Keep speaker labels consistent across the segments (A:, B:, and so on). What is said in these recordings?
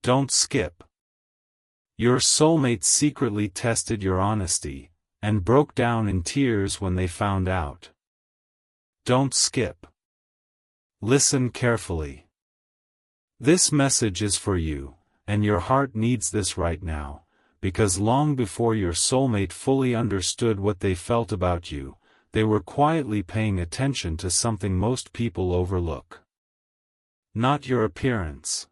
A: Don't skip. Your soulmate secretly tested your honesty, and broke down in tears when they found out. Don't skip. Listen carefully. This message is for you, and your heart needs this right now, because long before your soulmate fully understood what they felt about you, they were quietly paying attention to something most people overlook. Not your appearance.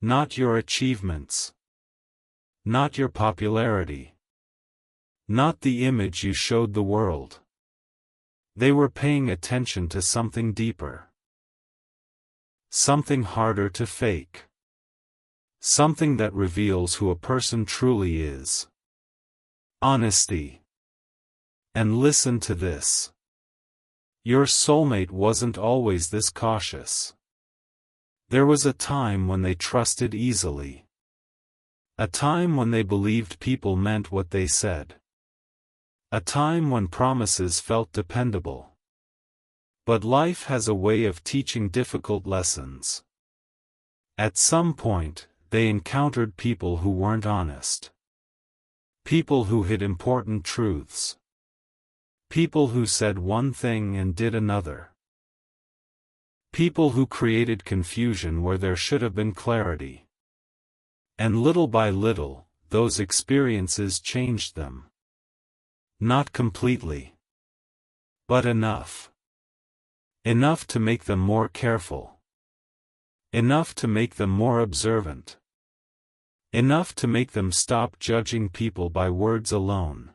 A: Not your achievements. Not your popularity. Not the image you showed the world. They were paying attention to something deeper. Something harder to fake. Something that reveals who a person truly is. Honesty. And listen to this. Your soulmate wasn't always this cautious. There was a time when they trusted easily. A time when they believed people meant what they said. A time when promises felt dependable. But life has a way of teaching difficult lessons. At some point, they encountered people who weren't honest. People who hid important truths. People who said one thing and did another. People who created confusion where there should have been clarity. And little by little, those experiences changed them. Not completely. But enough. Enough to make them more careful. Enough to make them more observant. Enough to make them stop judging people by words alone.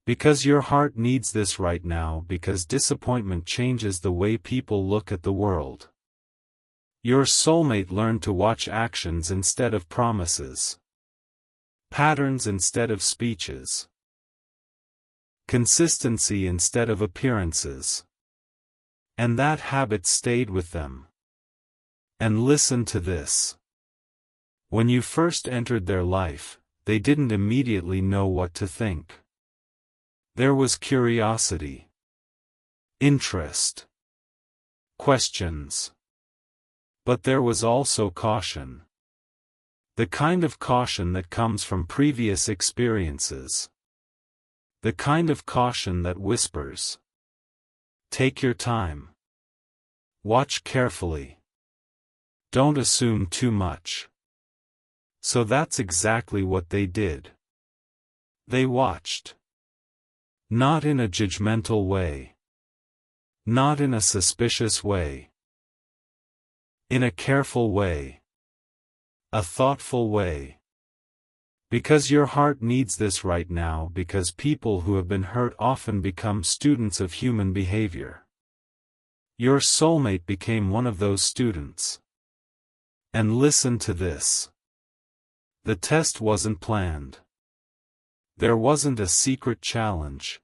A: Because your heart needs this right now, because disappointment changes the way people look at the world. Your soulmate learned to watch actions instead of promises. Patterns instead of speeches. Consistency instead of appearances. And that habit stayed with them. And listen to this. When you first entered their life, they didn't immediately know what to think. There was curiosity. Interest. Questions. But there was also caution. The kind of caution that comes from previous experiences. The kind of caution that whispers. Take your time. Watch carefully. Don't assume too much. So that's exactly what they did. They watched. Not in a judgmental way. Not in a suspicious way. In a careful way. A thoughtful way. Because your heart needs this right now, because people who have been hurt often become students of human behavior. Your soulmate became one of those students. And listen to this. The test wasn't planned. There wasn't a secret challenge.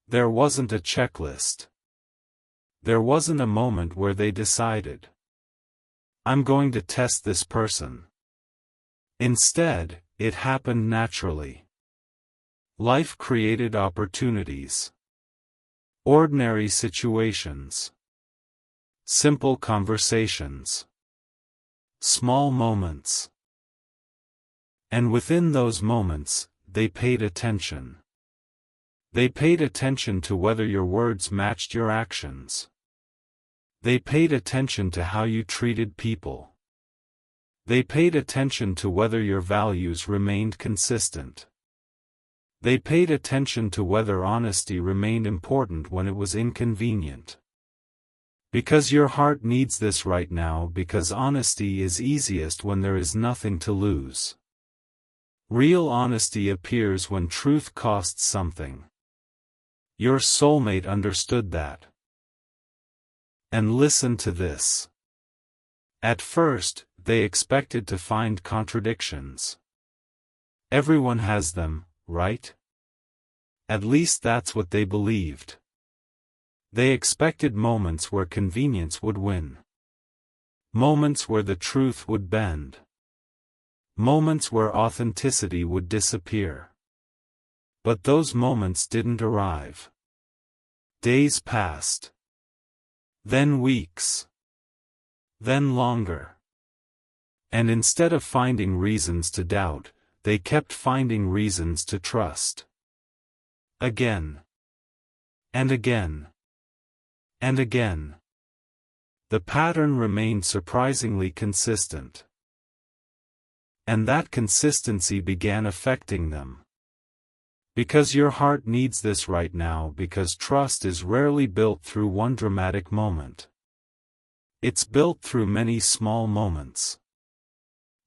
A: There wasn't a checklist. There wasn't a moment where they decided, I'm going to test this person. Instead, it happened naturally. Life created opportunities. Ordinary situations. Simple conversations. Small moments. And within those moments, they paid attention. They paid attention to whether your words matched your actions. They paid attention to how you treated people. They paid attention to whether your values remained consistent. They paid attention to whether honesty remained important when it was inconvenient. Because your heart needs this right now, because honesty is easiest when there is nothing to lose. Real honesty appears when truth costs something. Your soulmate understood that. And listen to this. At first, they expected to find contradictions. Everyone has them, right? At least that's what they believed. They expected moments where convenience would win. Moments where the truth would bend. Moments where authenticity would disappear. But those moments didn't arrive. Days passed. Then weeks. Then longer. And instead of finding reasons to doubt, they kept finding reasons to trust. Again. And again. And again. The pattern remained surprisingly consistent. And that consistency began affecting them. Because your heart needs this right now, because trust is rarely built through one dramatic moment. It's built through many small moments.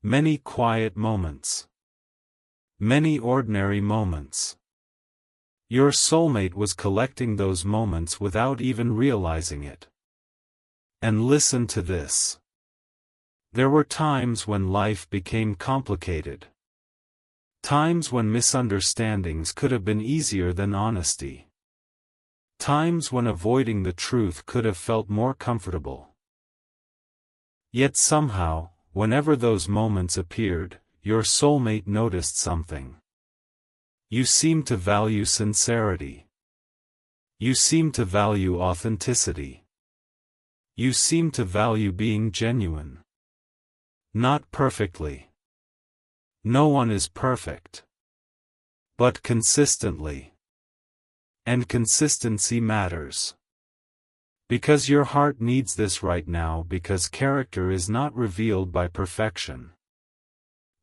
A: Many quiet moments. Many ordinary moments. Your soulmate was collecting those moments without even realizing it. And listen to this. There were times when life became complicated. Times when misunderstandings could have been easier than honesty. Times when avoiding the truth could have felt more comfortable. Yet somehow, whenever those moments appeared, your soulmate noticed something. You seemed to value sincerity. You seemed to value authenticity. You seemed to value being genuine. Not perfectly. No one is perfect. But consistently. And consistency matters. Because your heart needs this right now, because character is not revealed by perfection.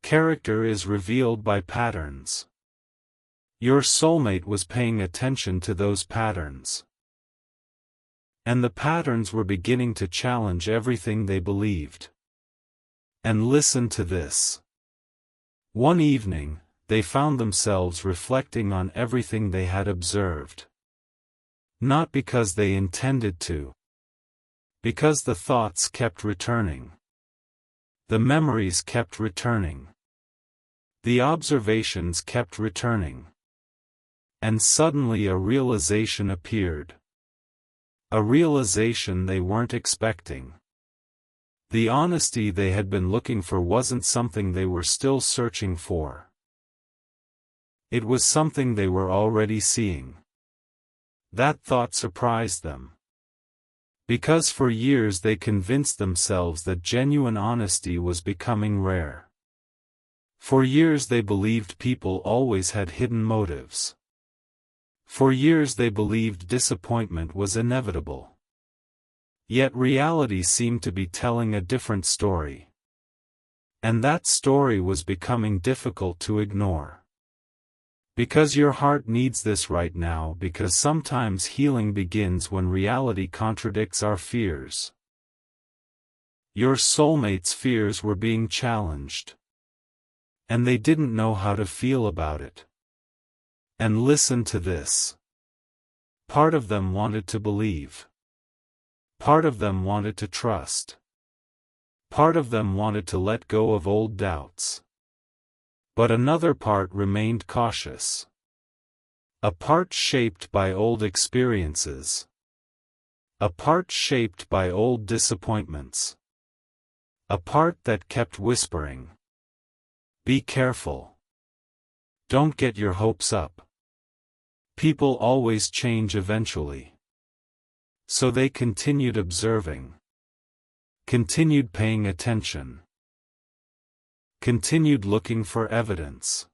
A: Character is revealed by patterns. Your soulmate was paying attention to those patterns. And the patterns were beginning to challenge everything they believed. And listen to this. One evening, they found themselves reflecting on everything they had observed. Not because they intended to. Because the thoughts kept returning. The memories kept returning. The observations kept returning. And suddenly a realization appeared. A realization they weren't expecting. The honesty they had been looking for wasn't something they were still searching for. It was something they were already seeing. That thought surprised them. Because for years they convinced themselves that genuine honesty was becoming rare. For years they believed people always had hidden motives. For years they believed disappointment was inevitable. Yet reality seemed to be telling a different story. And that story was becoming difficult to ignore. Because your heart needs this right now, because sometimes healing begins when reality contradicts our fears. Your soulmate's fears were being challenged. And they didn't know how to feel about it. And listen to this. Part of them wanted to believe. Part of them wanted to trust. Part of them wanted to let go of old doubts. But another part remained cautious. A part shaped by old experiences. A part shaped by old disappointments. A part that kept whispering. Be careful. Don't get your hopes up. People always change eventually. So they continued observing. Continued paying attention. Continued looking for evidence.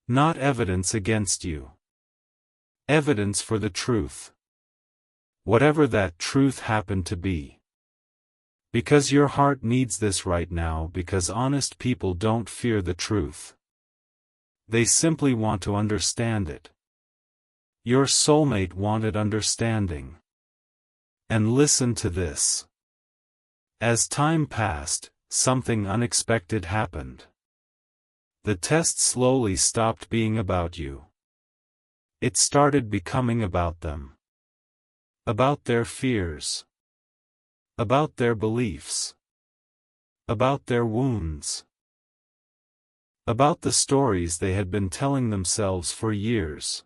A: Not evidence against you. Evidence for the truth. Whatever that truth happened to be. Because your heart needs this right now, because honest people don't fear the truth. They simply want to understand it. Your soulmate wanted understanding. And listen to this. As time passed, something unexpected happened. The test slowly stopped being about you. It started becoming about them. About their fears. About their beliefs. About their wounds. About the stories they had been telling themselves for years.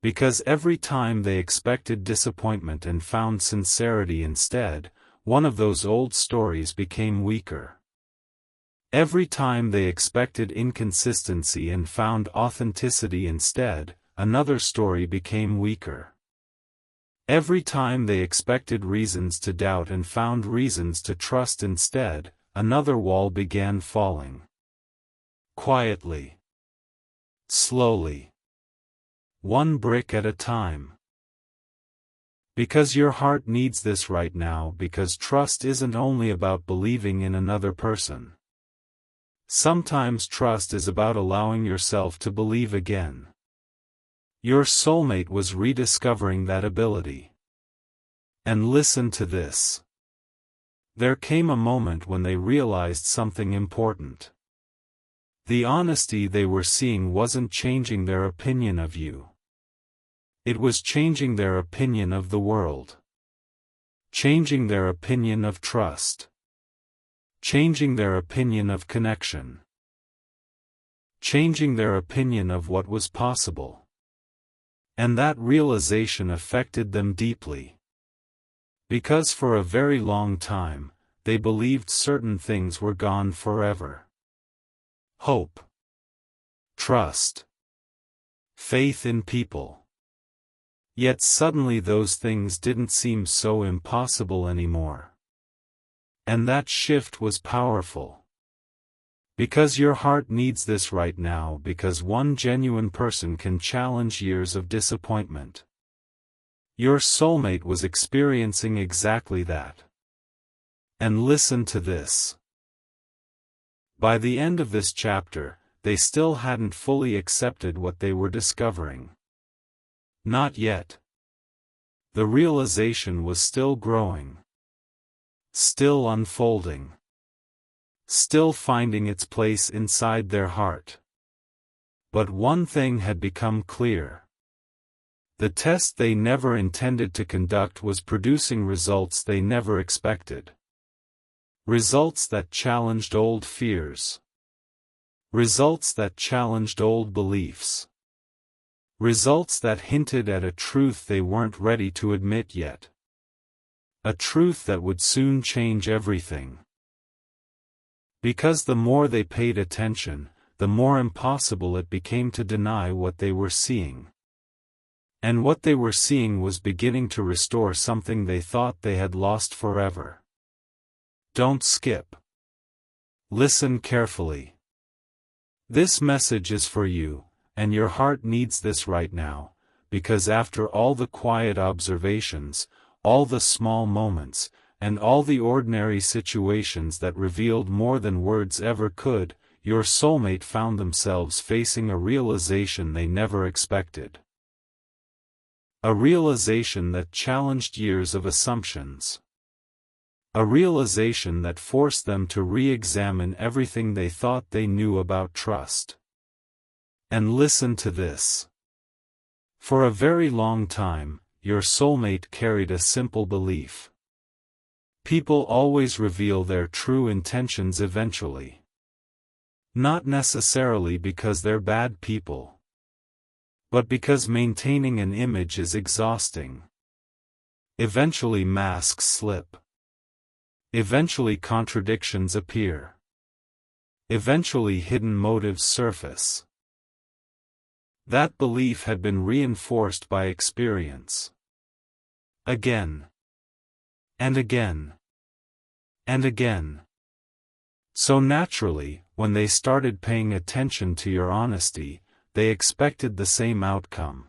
A: Because every time they expected disappointment and found sincerity instead, one of those old stories became weaker. Every time they expected inconsistency and found authenticity instead, another story became weaker. Every time they expected reasons to doubt and found reasons to trust instead, another wall began falling. Quietly. Slowly. One brick at a time. Because your heart needs this right now, because trust isn't only about believing in another person. Sometimes trust is about allowing yourself to believe again. Your soulmate was rediscovering that ability. And listen to this. There came a moment when they realized something important. The honesty they were seeing wasn't changing their opinion of you. It was changing their opinion of the world. Changing their opinion of trust. Changing their opinion of connection. Changing their opinion of what was possible. And that realization affected them deeply. Because for a very long time, they believed certain things were gone forever. Hope. Trust. Faith in people. Yet suddenly those things didn't seem so impossible anymore. And that shift was powerful. Because your heart needs this right now, because one genuine person can challenge years of disappointment. Your soulmate was experiencing exactly that. And listen to this. By the end of this chapter, they still hadn't fully accepted what they were discovering. Not yet. The realization was still growing. Still unfolding. Still finding its place inside their heart. But one thing had become clear. The test they never intended to conduct was producing results they never expected. Results that challenged old fears. Results that challenged old beliefs. Results that hinted at a truth they weren't ready to admit yet. A truth that would soon change everything. Because the more they paid attention, the more impossible it became to deny what they were seeing. And what they were seeing was beginning to restore something they thought they had lost forever. Don't skip. Listen carefully. This message is for you, and your heart needs this right now, because after all the quiet observations, all the small moments, and all the ordinary situations that revealed more than words ever could, your soulmate found themselves facing a realization they never expected. A realization that challenged years of assumptions. A realization that forced them to re-examine everything they thought they knew about trust. And listen to this. For a very long time, your soulmate carried a simple belief. People always reveal their true intentions eventually. Not necessarily because they're bad people. But because maintaining an image is exhausting. Eventually masks slip. Eventually contradictions appear. Eventually hidden motives surface. That belief had been reinforced by experience. Again. And again. And again. So naturally, when they started paying attention to your honesty, they expected the same outcome.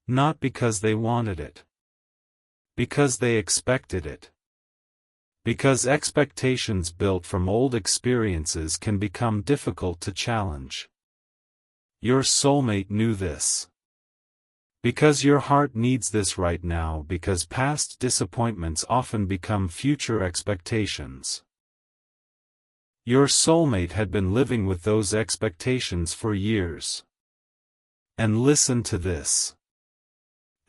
A: Not because they wanted it. Because they expected it. Because expectations built from old experiences can become difficult to challenge. Your soulmate knew this. Because your heart needs this right now, because past disappointments often become future expectations. Your soulmate had been living with those expectations for years. And listen to this.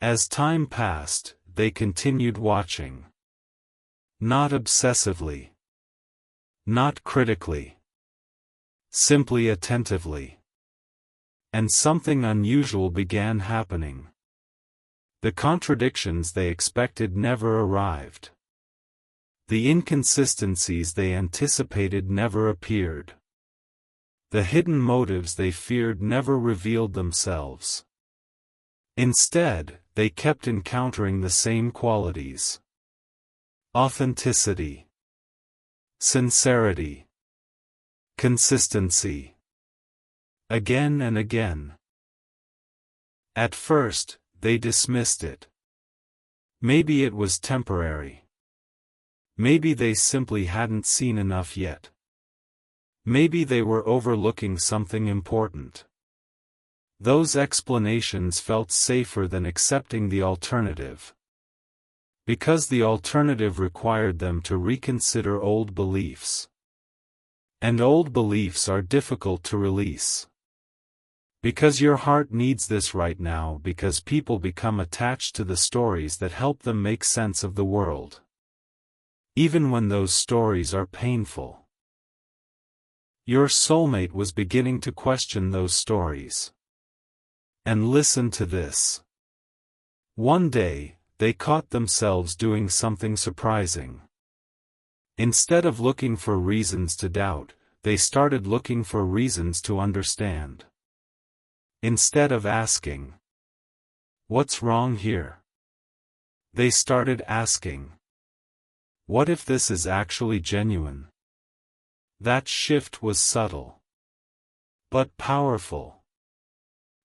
A: As time passed, they continued watching. Not obsessively. Not critically. Simply attentively. And something unusual began happening. The contradictions they expected never arrived. The inconsistencies they anticipated never appeared. The hidden motives they feared never revealed themselves. Instead, they kept encountering the same qualities. Authenticity. sincerity, consistency. Again and again. At first, they dismissed it. Maybe it was temporary. Maybe they simply hadn't seen enough yet. Maybe they were overlooking something important. Those explanations felt safer than accepting the alternative. Because the alternative required them to reconsider old beliefs. And old beliefs are difficult to release. Because your heart needs this right now, because people become attached to the stories that help them make sense of the world. Even when those stories are painful. Your soulmate was beginning to question those stories. And listen to this. One day, they caught themselves doing something surprising. Instead of looking for reasons to doubt, they started looking for reasons to understand. Instead of asking, "What's wrong here?" they started asking, "What if this is actually genuine?" That shift was subtle, but powerful.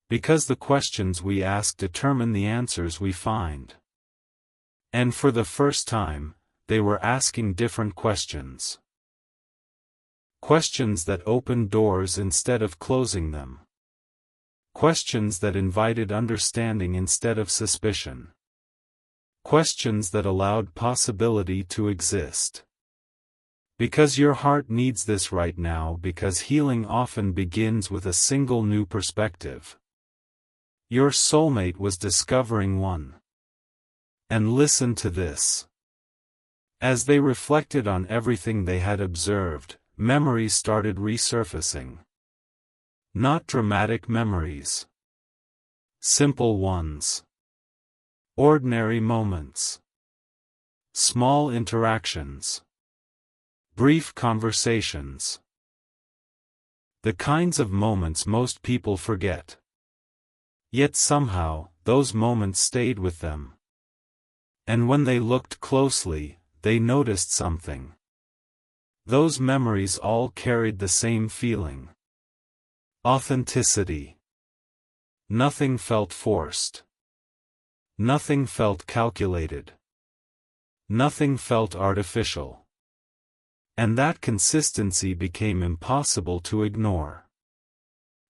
A: Because the questions we ask determine the answers we find. And for the first time, they were asking different questions. Questions that opened doors instead of closing them. Questions that invited understanding instead of suspicion. Questions that allowed possibility to exist. Because your heart needs this right now, because healing often begins with a single new perspective. Your soulmate was discovering one. And listen to this. As they reflected on everything they had observed, memories started resurfacing. Not dramatic memories. Simple ones. Ordinary moments. Small interactions. Brief conversations. The kinds of moments most people forget. Yet somehow, those moments stayed with them. And when they looked closely, they noticed something. Those memories all carried the same feeling. Authenticity. Nothing felt forced. Nothing felt calculated. Nothing felt artificial. And that consistency became impossible to ignore.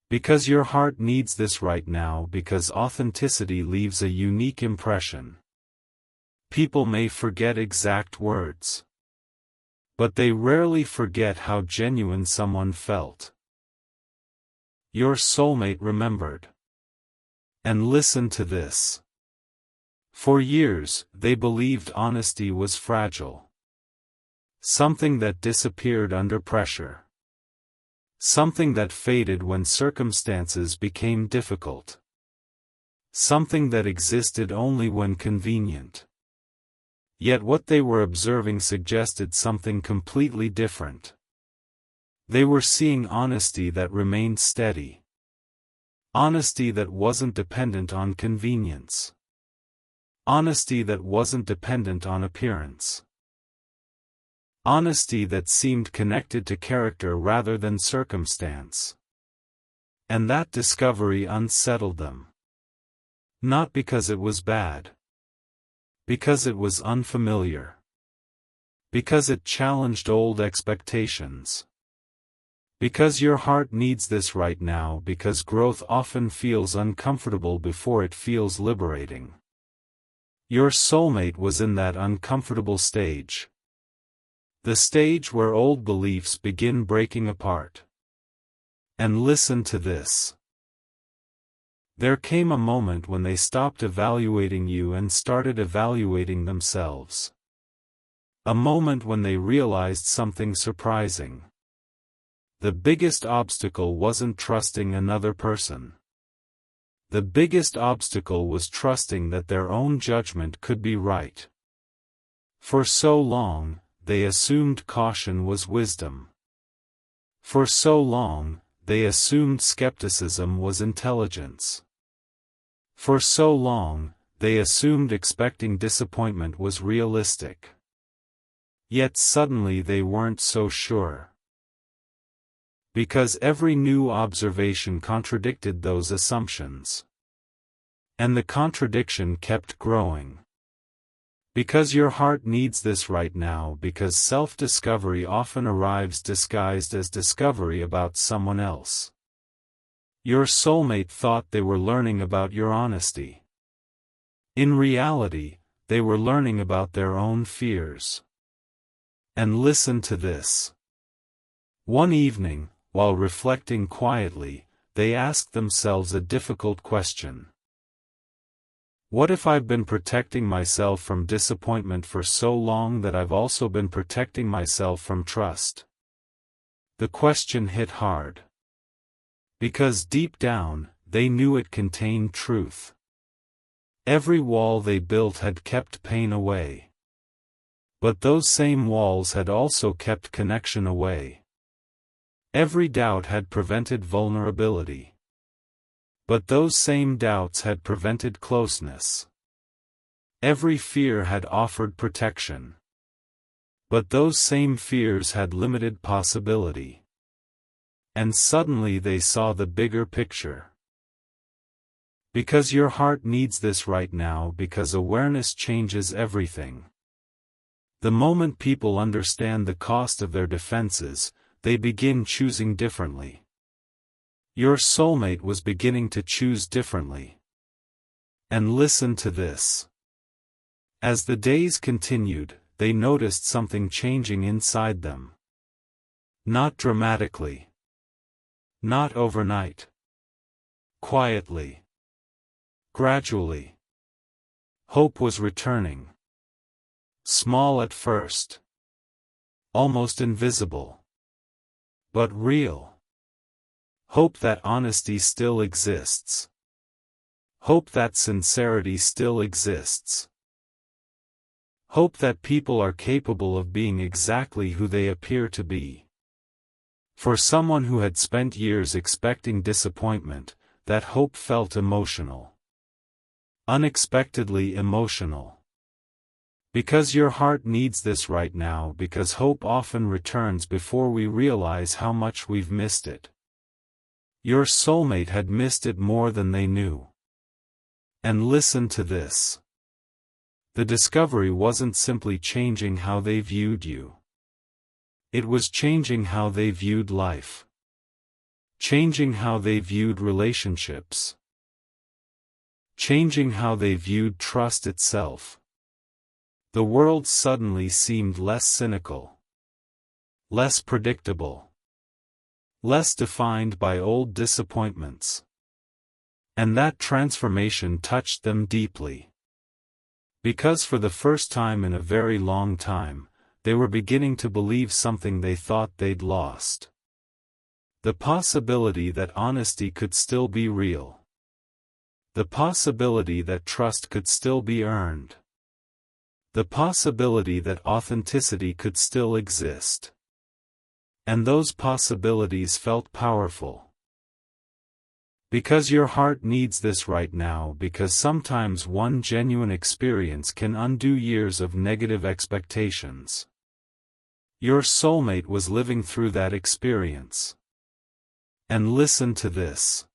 A: Because your heart needs this right now, because authenticity leaves a unique impression. People may forget exact words. But they rarely forget how genuine someone felt. Your soulmate remembered. And listen to this. For years, they believed honesty was fragile. Something that disappeared under pressure. Something that faded when circumstances became difficult. Something that existed only when convenient. Yet what they were observing suggested something completely different. They were seeing honesty that remained steady. Honesty that wasn't dependent on convenience. Honesty that wasn't dependent on appearance. Honesty that seemed connected to character rather than circumstance. And that discovery unsettled them. Not because it was bad. Because it was unfamiliar. Because it challenged old expectations. Because your heart needs this right now, because growth often feels uncomfortable before it feels liberating. Your soulmate was in that uncomfortable stage. The stage where old beliefs begin breaking apart. And listen to this. There came a moment when they stopped evaluating you and started evaluating themselves. A moment when they realized something surprising. The biggest obstacle wasn't trusting another person. The biggest obstacle was trusting that their own judgment could be right. For so long, they assumed caution was wisdom. For so long, they assumed skepticism was intelligence. For so long, they assumed expecting disappointment was realistic. Yet suddenly they weren't so sure. Because every new observation contradicted those assumptions. And the contradiction kept growing. Because your heart needs this right now, because self-discovery often arrives disguised as discovery about someone else. Your soulmate thought they were learning about your honesty. In reality, they were learning about their own fears. And listen to this. One evening, while reflecting quietly, they asked themselves a difficult question. What if I've been protecting myself from disappointment for so long that I've also been protecting myself from trust? The question hit hard. Because deep down, they knew it contained truth. Every wall they built had kept pain away. But those same walls had also kept connection away. Every doubt had prevented vulnerability. But those same doubts had prevented closeness. Every fear had offered protection. But those same fears had limited possibility. And suddenly they saw the bigger picture. Because your heart needs this right now, because awareness changes everything. The moment people understand the cost of their defenses, they begin choosing differently. Your soulmate was beginning to choose differently. And listen to this. As the days continued, they noticed something changing inside them. Not dramatically. Not overnight. Quietly. Gradually. Hope was returning. Small at first. Almost invisible. But real. Hope that honesty still exists. Hope that sincerity still exists. Hope that people are capable of being exactly who they appear to be. For someone who had spent years expecting disappointment, that hope felt emotional. Unexpectedly emotional. Because your heart needs this right now, because hope often returns before we realize how much we've missed it. Your soulmate had missed it more than they knew. And listen to this. The discovery wasn't simply changing how they viewed you. It was changing how they viewed life. Changing how they viewed relationships. Changing how they viewed trust itself. The world suddenly seemed less cynical. Less predictable. Less defined by old disappointments. And that transformation touched them deeply. Because for the first time in a very long time, they were beginning to believe something they thought they'd lost. The possibility that honesty could still be real. The possibility that trust could still be earned. The possibility that authenticity could still exist. And those possibilities felt powerful. Because your heart needs this right now, because sometimes one genuine experience can undo years of negative expectations. Your soulmate was living through that experience. And listen to this.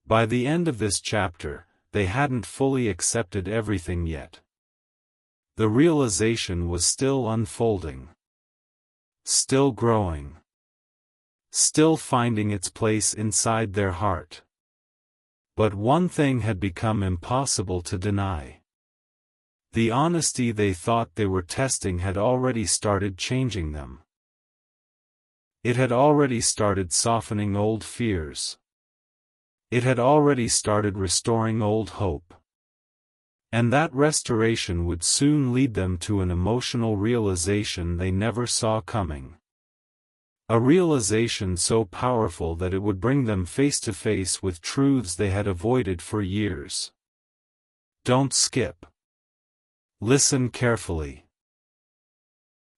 A: By the end of this chapter, they hadn't fully accepted everything yet. The realization was still unfolding. Still growing. Still finding its place inside their heart. But one thing had become impossible to deny. The honesty they thought they were testing had already started changing them. It had already started softening old fears. It had already started restoring old hope. And that restoration would soon lead them to an emotional realization they never saw coming. A realization so powerful that it would bring them face to face with truths they had avoided for years. Don't skip. Listen carefully.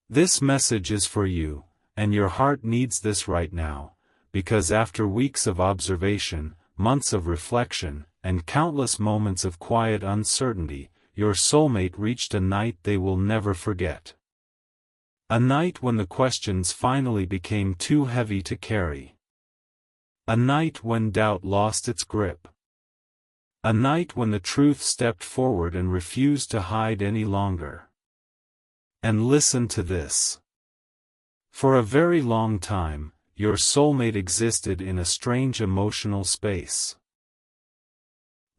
A: This message is for you, and your heart needs this right now, because after weeks of observation, months of reflection, and countless moments of quiet uncertainty, your soulmate reached a night they will never forget. A night when the questions finally became too heavy to carry. A night when doubt lost its grip. A night when the truth stepped forward and refused to hide any longer. And listen to this. For a very long time, your soulmate existed in a strange emotional space.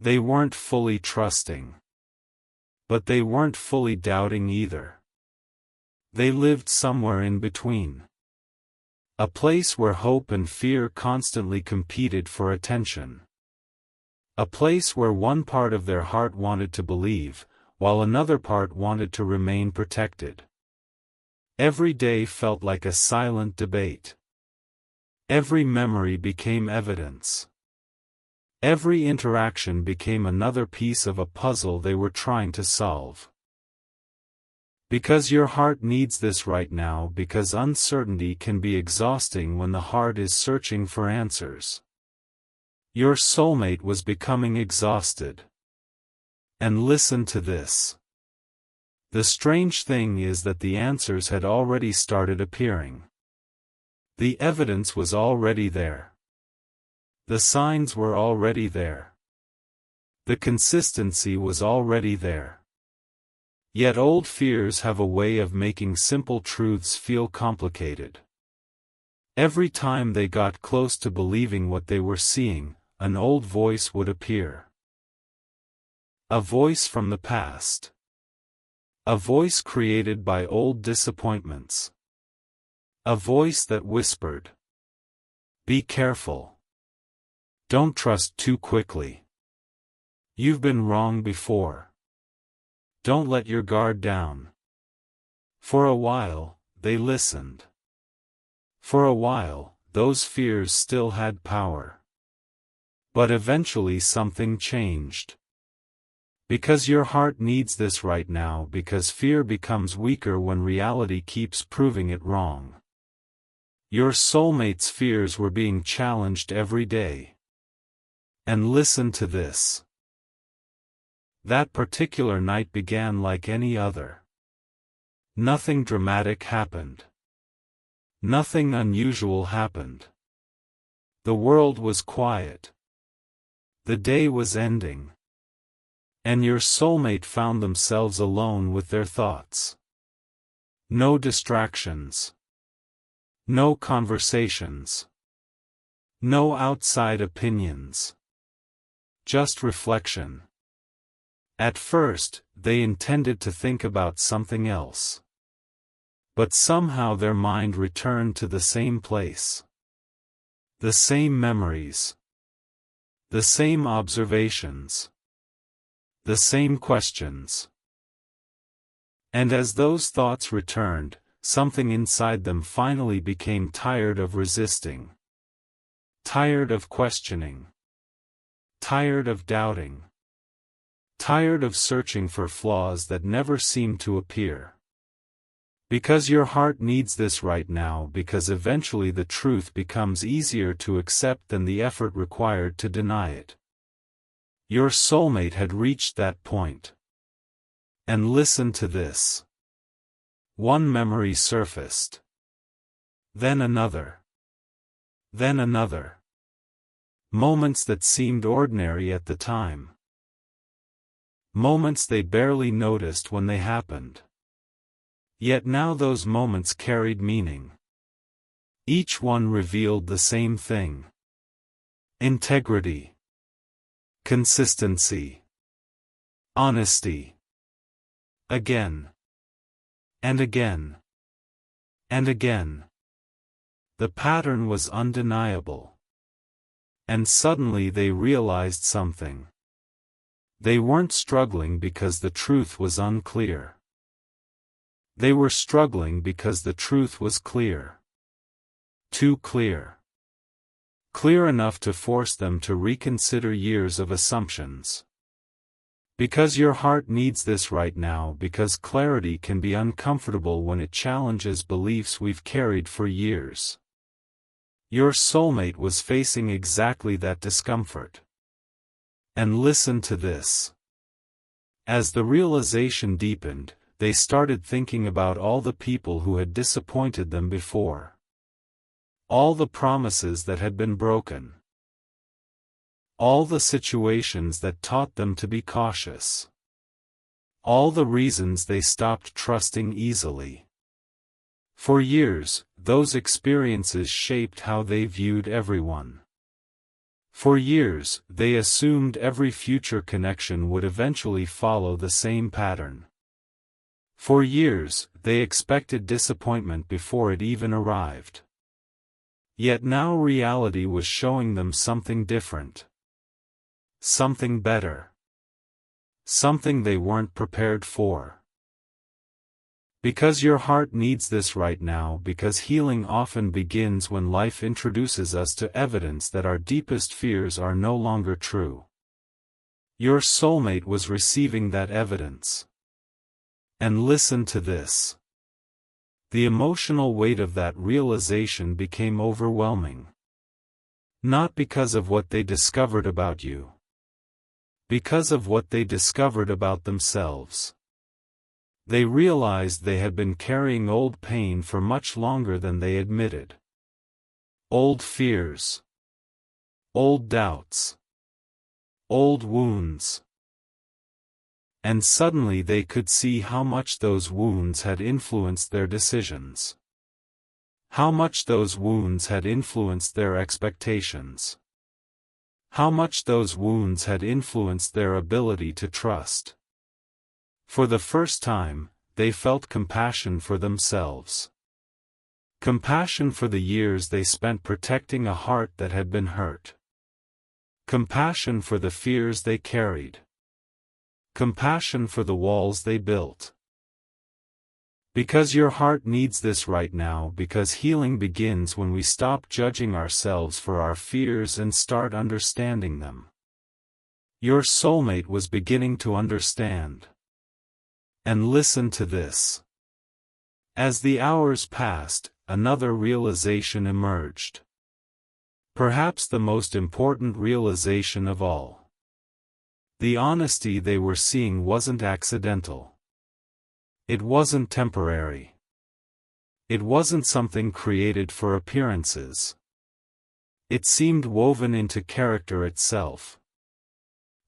A: They weren't fully trusting. But they weren't fully doubting either. They lived somewhere in between. A place where hope and fear constantly competed for attention. A place where one part of their heart wanted to believe, while another part wanted to remain protected. Every day felt like a silent debate. Every memory became evidence. Every interaction became another piece of a puzzle they were trying to solve. Because your heart needs this right now, because uncertainty can be exhausting when the heart is searching for answers. Your soulmate was becoming exhausted. And listen to this. The strange thing is that the answers had already started appearing. The evidence was already there. The signs were already there. The consistency was already there. Yet old fears have a way of making simple truths feel complicated. Every time they got close to believing what they were seeing, an old voice would appear. A voice from the past. A voice created by old disappointments. A voice that whispered, "Be careful. Don't trust too quickly. You've been wrong before. Don't let your guard down." For a while, they listened. For a while, those fears still had power. But eventually something changed. Because your heart needs this right now, because fear becomes weaker when reality keeps proving it wrong. Your soulmate's fears were being challenged every day. And listen to this. That particular night began like any other. Nothing dramatic happened. Nothing unusual happened. The world was quiet. The day was ending. And your soulmate found themselves alone with their thoughts. No distractions. No conversations. No outside opinions. Just reflection. At first, they intended to think about something else. But somehow their mind returned to the same place. The same memories. The same observations. The same questions. And as those thoughts returned, something inside them finally became tired of resisting. Tired of questioning. Tired of doubting. Tired of searching for flaws that never seemed to appear. Because your heart needs this right now, because eventually the truth becomes easier to accept than the effort required to deny it. Your soulmate had reached that point. And listen to this. One memory surfaced. Then another. Then another. Moments that seemed ordinary at the time. Moments they barely noticed when they happened. Yet now those moments carried meaning. Each one revealed the same thing. Integrity. Consistency. Honesty. Again. And again. And again. The pattern was undeniable. And suddenly they realized something. They weren't struggling because the truth was unclear. They were struggling because the truth was clear. Too clear. Clear enough to force them to reconsider years of assumptions. Because your heart needs this right now, because clarity can be uncomfortable when it challenges beliefs we've carried for years. Your soulmate was facing exactly that discomfort. And listen to this. As the realization deepened, they started thinking about all the people who had disappointed them before. All the promises that had been broken. All the situations that taught them to be cautious. All the reasons they stopped trusting easily. For years, those experiences shaped how they viewed everyone. For years, they assumed every future connection would eventually follow the same pattern. For years, they expected disappointment before it even arrived. Yet now reality was showing them something different. Something better. Something they weren't prepared for. Because your heart needs this right now, because healing often begins when life introduces us to evidence that our deepest fears are no longer true. Your soulmate was receiving that evidence. And listen to this. The emotional weight of that realization became overwhelming. Not because of what they discovered about you. Because of what they discovered about themselves. They realized they had been carrying old pain for much longer than they admitted. Old fears. Old doubts. Old wounds. And suddenly they could see how much those wounds had influenced their decisions. How much those wounds had influenced their expectations. How much those wounds had influenced their ability to trust. For the first time, they felt compassion for themselves. Compassion for the years they spent protecting a heart that had been hurt. Compassion for the fears they carried. Compassion for the walls they built. Because your heart needs this right now, because healing begins when we stop judging ourselves for our fears and start understanding them. Your soulmate was beginning to understand. And listen to this. As the hours passed, another realization emerged. Perhaps the most important realization of all. The honesty they were seeing wasn't accidental. It wasn't temporary. It wasn't something created for appearances. It seemed woven into character itself.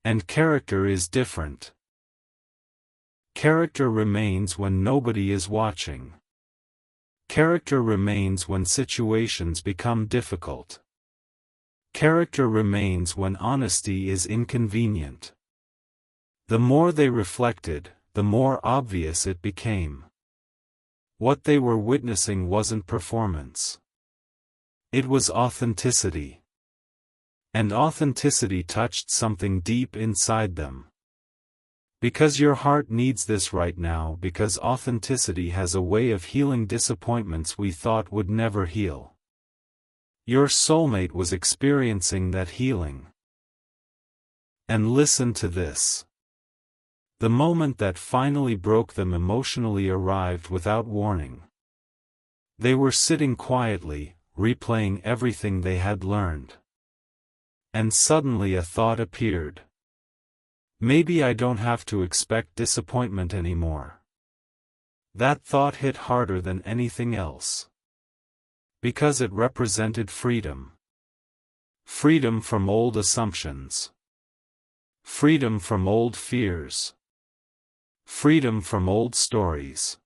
A: And character is different. Character remains when nobody is watching. Character remains when situations become difficult. Character remains when honesty is inconvenient. The more they reflected, the more obvious it became. What they were witnessing wasn't performance. It was authenticity. And authenticity touched something deep inside them. Because your heart needs this right now, because authenticity has a way of healing disappointments we thought would never heal. Your soulmate was experiencing that healing. And listen to this. The moment that finally broke them emotionally arrived without warning. They were sitting quietly, replaying everything they had learned. And suddenly a thought appeared. Maybe I don't have to expect disappointment anymore. That thought hit harder than anything else. Because it represented freedom. Freedom from old assumptions. Freedom from old fears. Freedom from old stories.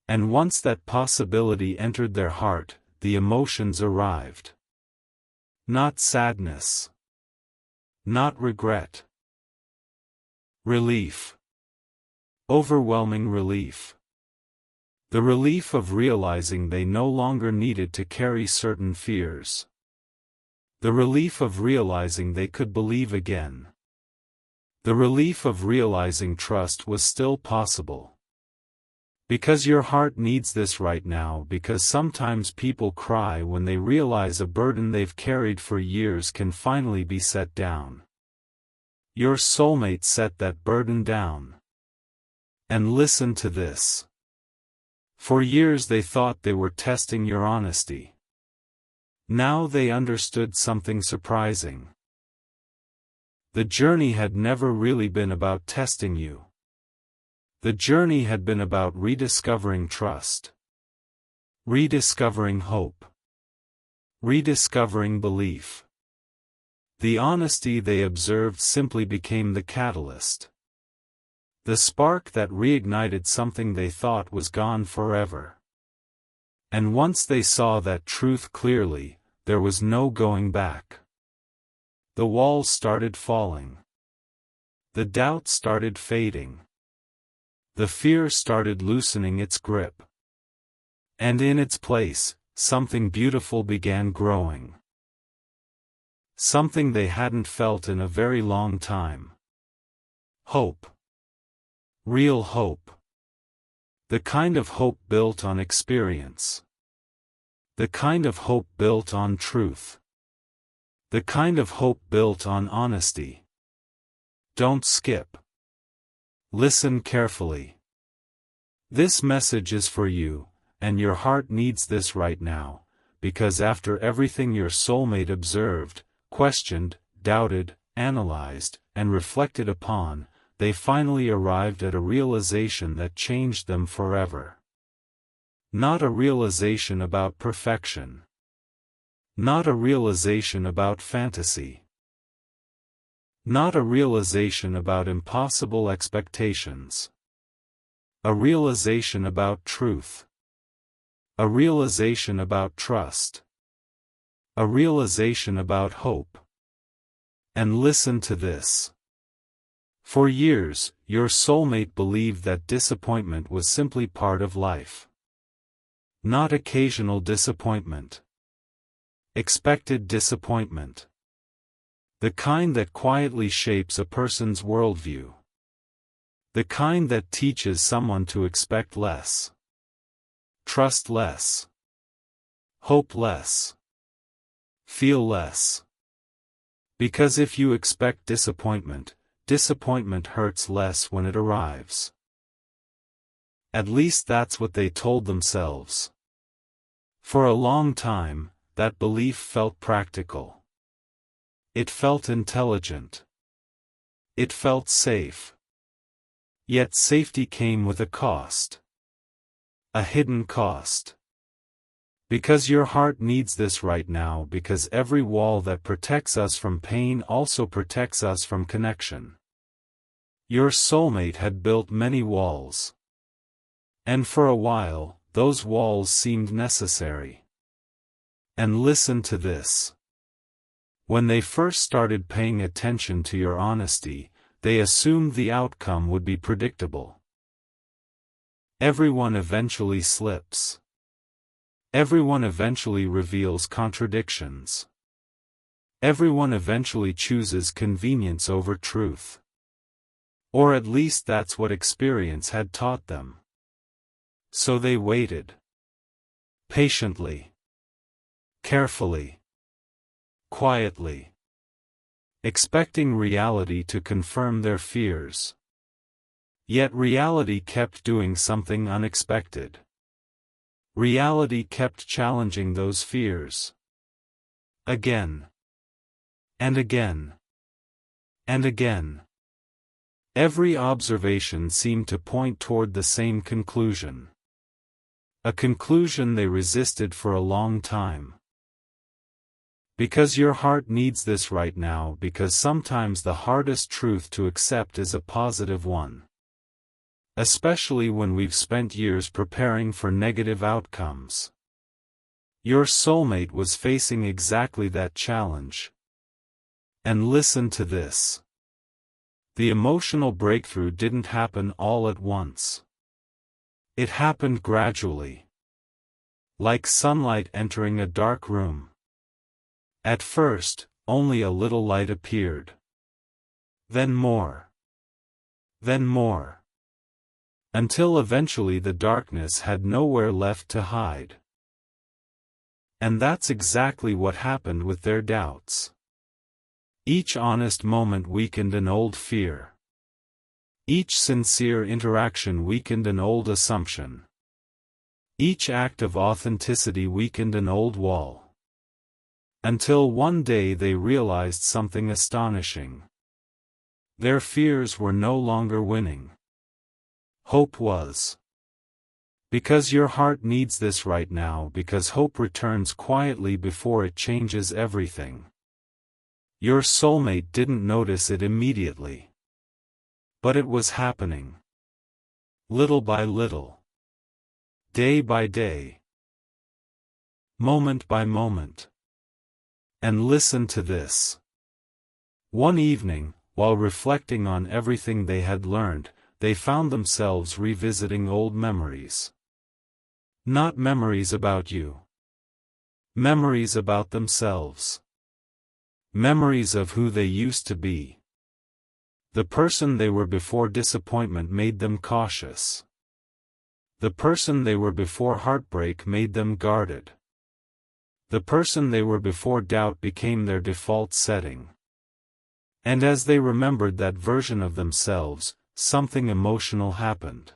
A: And once that possibility entered their heart, the emotions arrived. Not sadness. Not regret. Relief. Overwhelming relief. The relief of realizing they no longer needed to carry certain fears. The relief of realizing they could believe again. The relief of realizing trust was still possible. Because your heart needs this right now, because sometimes people cry when they realize a burden they've carried for years can finally be set down. Your soulmate set that burden down. And listen to this. For years they thought they were testing your honesty. Now they understood something surprising. The journey had never really been about testing you. The journey had been about rediscovering trust, rediscovering hope, rediscovering belief. The honesty they observed simply became the catalyst. The spark that reignited something they thought was gone forever. And once they saw that truth clearly, there was no going back. The walls started falling. The doubt started fading. The fear started loosening its grip. And in its place, something beautiful began growing. Something they hadn't felt in a very long time. Hope. Real hope. The kind of hope built on experience. The kind of hope built on truth. The kind of hope built on honesty. Don't skip. Listen carefully. This message is for you, and your heart needs this right now, because after everything your soulmate observed, questioned, doubted, analyzed, and reflected upon, they finally arrived at a realization that changed them forever. Not a realization about perfection. Not a realization about fantasy. Not a realization about impossible expectations. A realization about truth. A realization about trust. A realization about hope. And listen to this. For years, your soulmate believed that disappointment was simply part of life. Not occasional disappointment. Expected disappointment. The kind that quietly shapes a person's worldview. The kind that teaches someone to expect less. Trust less. Hope less. Feel less. Because if you expect disappointment, disappointment hurts less when it arrives. At least that's what they told themselves. For a long time, that belief felt practical. It felt intelligent. It felt safe. Yet safety came with a cost. A hidden cost. Because your heart needs this right now, because every wall that protects us from pain also protects us from connection. Your soulmate had built many walls. And for a while, those walls seemed necessary. And listen to this. When they first started paying attention to your honesty, they assumed the outcome would be predictable. Everyone eventually slips. Everyone eventually reveals contradictions. Everyone eventually chooses convenience over truth. Or at least that's what experience had taught them. So they waited. Patiently. Carefully. Quietly. Expecting reality to confirm their fears. Yet reality kept doing something unexpected. Reality kept challenging those fears. Again. And again. And again. Every observation seemed to point toward the same conclusion. A conclusion they resisted for a long time. Because your heart needs this right now, because sometimes the hardest truth to accept is a positive one. Especially when we've spent years preparing for negative outcomes. Your soulmate was facing exactly that challenge. And listen to this. The emotional breakthrough didn't happen all at once. It happened gradually. Like sunlight entering a dark room. At first, only a little light appeared. Then more. Then more. Until eventually the darkness had nowhere left to hide. And that's exactly what happened with their doubts. Each honest moment weakened an old fear. Each sincere interaction weakened an old assumption. Each act of authenticity weakened an old wall. Until one day they realized something astonishing. Their fears were no longer winning. Hope was. Because your heart needs this right now, because hope returns quietly before it changes everything. Your soulmate didn't notice it immediately. But it was happening. Little by little. Day by day. Moment by moment. And listen to this. One evening, while reflecting on everything they had learned, they found themselves revisiting old memories. Not memories about you. Memories about themselves. Memories of who they used to be. The person they were before disappointment made them cautious. The person they were before heartbreak made them guarded. The person they were before doubt became their default setting. And as they remembered that version of themselves, something emotional happened.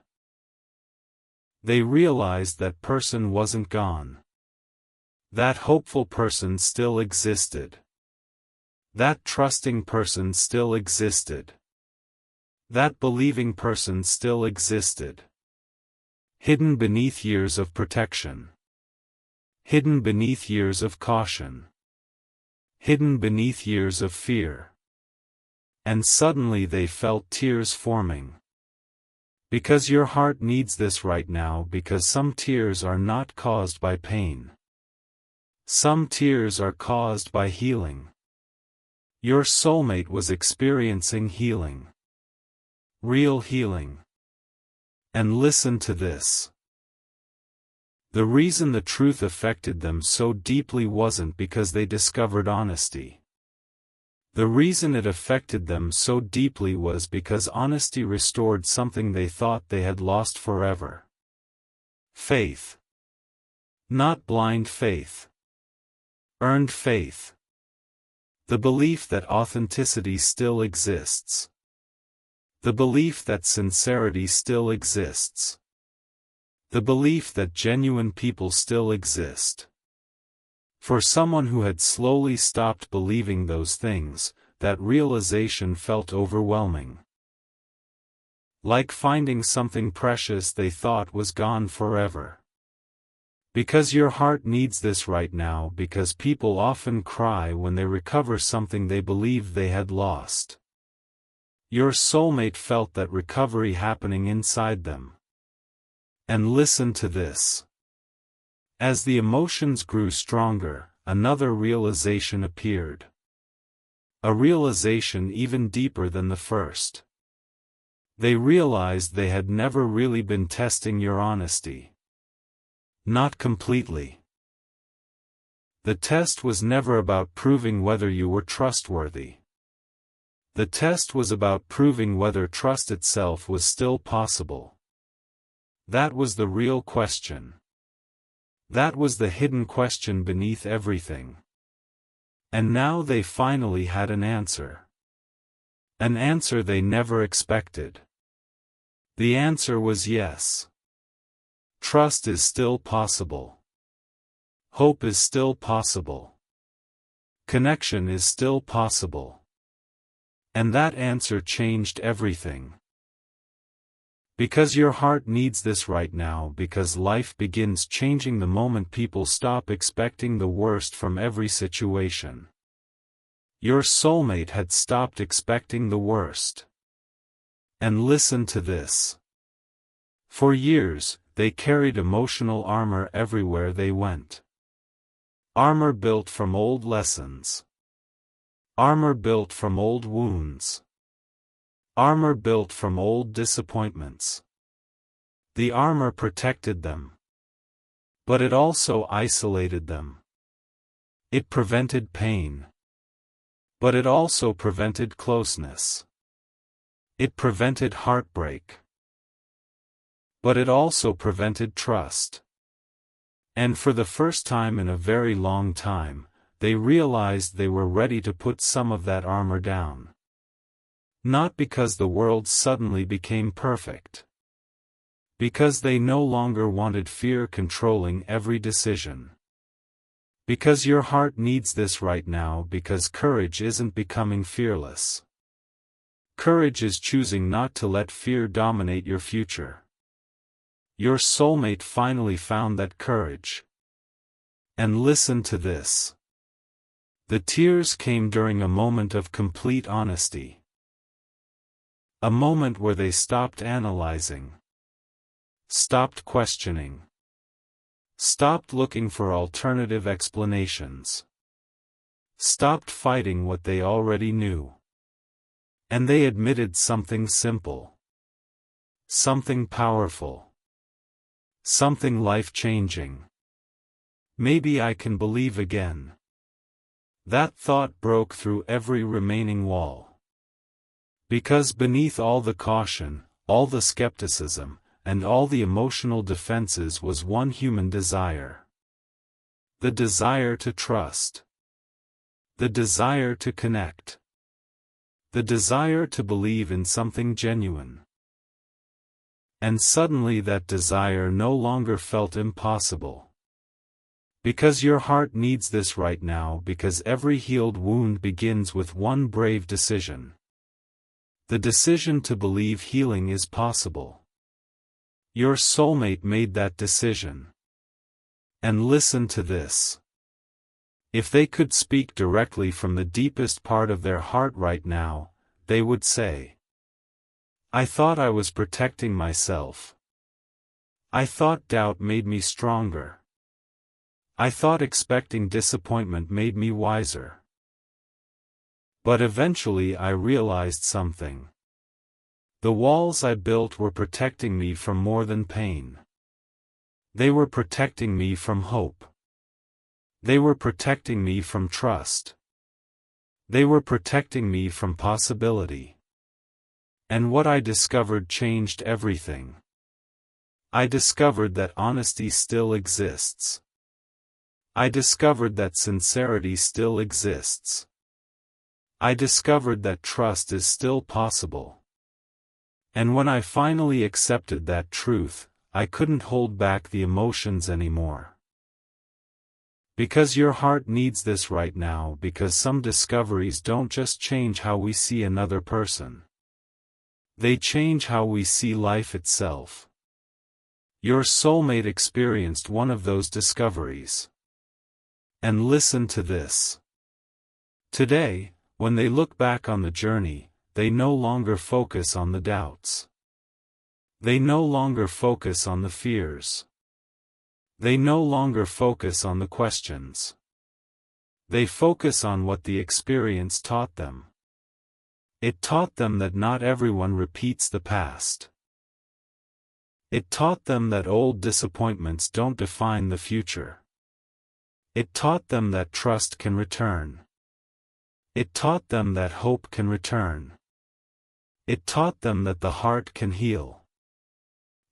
A: They realized that person wasn't gone. That hopeful person still existed. That trusting person still existed. That believing person still existed. Hidden beneath years of protection. Hidden beneath years of caution. Hidden beneath years of fear. And suddenly they felt tears forming. Because your heart needs this right now, because some tears are not caused by pain. Some tears are caused by healing. Your soulmate was experiencing healing. Real healing. And listen to this. The reason the truth affected them so deeply wasn't because they discovered honesty. The reason it affected them so deeply was because honesty restored something they thought they had lost forever. Faith. Not blind faith. Earned faith. The belief that authenticity still exists. The belief that sincerity still exists. The belief that genuine people still exist. For someone who had slowly stopped believing those things, that realization felt overwhelming. Like finding something precious they thought was gone forever. Because your heart needs this right now, because people often cry when they recover something they believed they had lost. Your soulmate felt that recovery happening inside them. And listen to this. As the emotions grew stronger, another realization appeared. A realization even deeper than the first. They realized they had never really been testing your honesty. Not completely. The test was never about proving whether you were trustworthy. The test was about proving whether trust itself was still possible. That was the real question. That was the hidden question beneath everything. And now they finally had an answer. An answer they never expected. The answer was yes. Trust is still possible. Hope is still possible. Connection is still possible. And that answer changed everything. Because your heart needs this right now, because life begins changing the moment people stop expecting the worst from every situation. Your soulmate had stopped expecting the worst. And listen to this. For years, they carried emotional armor everywhere they went. Armor built from old lessons. Armor built from old wounds. Armor built from old disappointments. The armor protected them. But it also isolated them. It prevented pain. But it also prevented closeness. It prevented heartbreak. But it also prevented trust. And for the first time in a very long time, they realized they were ready to put some of that armor down. Not because the world suddenly became perfect. Because they no longer wanted fear controlling every decision. Because your heart needs this right now, because courage isn't becoming fearless. Courage is choosing not to let fear dominate your future. Your soulmate finally found that courage. And listen to this. The tears came during a moment of complete honesty. A moment where they stopped analyzing. Stopped questioning. Stopped looking for alternative explanations. Stopped fighting what they already knew. And they admitted something simple. Something powerful. Something life-changing. Maybe I can believe again. That thought broke through every remaining wall. Because beneath all the caution, all the skepticism, and all the emotional defenses was one human desire. The desire to trust. The desire to connect. The desire to believe in something genuine. And suddenly that desire no longer felt impossible. Because your heart needs this right now, because every healed wound begins with one brave decision. The decision to believe healing is possible. Your soulmate made that decision. And listen to this. If they could speak directly from the deepest part of their heart right now, they would say, I thought I was protecting myself. I thought doubt made me stronger. I thought expecting disappointment made me wiser. But eventually I realized something. The walls I built were protecting me from more than pain. They were protecting me from hope. They were protecting me from trust. They were protecting me from possibility. And what I discovered changed everything. I discovered that honesty still exists. I discovered that sincerity still exists. I discovered that trust is still possible. And when I finally accepted that truth, I couldn't hold back the emotions anymore. Because your heart needs this right now, because some discoveries don't just change how we see another person. They change how we see life itself. Your soulmate experienced one of those discoveries. And listen to this. Today, when they look back on the journey, they no longer focus on the doubts. They no longer focus on the fears. They no longer focus on the questions. They focus on what the experience taught them. It taught them that not everyone repeats the past. It taught them that old disappointments don't define the future. It taught them that trust can return. It taught them that hope can return. It taught them that the heart can heal.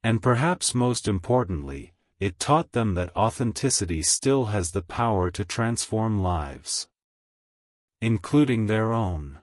A: And perhaps most importantly, it taught them that authenticity still has the power to transform lives, including their own.